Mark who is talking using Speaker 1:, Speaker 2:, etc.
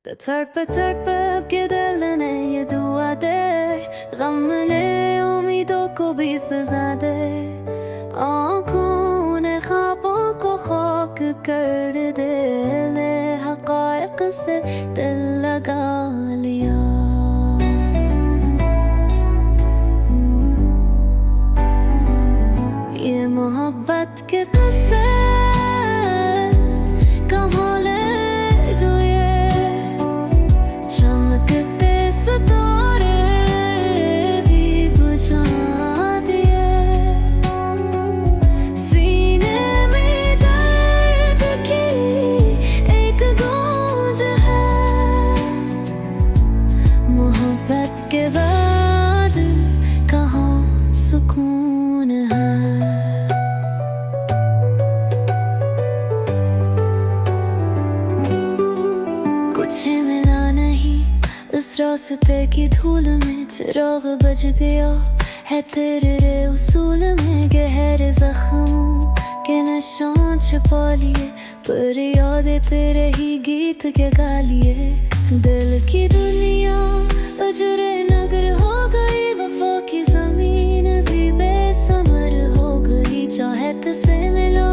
Speaker 1: तड़प के दिल ने ये दुआ दे, गम ने उम्मीदों को भी सजा दे। आँखों ने ख्वाबों को खाक कर दे, ले हक़ाइक़ से दिल लगा लिया। ये मोहब्बत के क़स्से कहाँ ले गए, चमकते सितारे भी बुझा दिए। सीने में दर्द की एक गूंज है, मोहब्बत के बाद कहाँ सुकून है। कुछ मिला नहीं इस रास्ते की धूल में, चिराग बज गया है तेरे उसूल में। गहरे जख्मों के निशान छुपा लिए, पर यादें तेरे ही गीत के गा लिए। दिल की दुनिया अजरे नगर हो गई, वफा की जमीन भी बेसमर हो गई। चाहत से मिला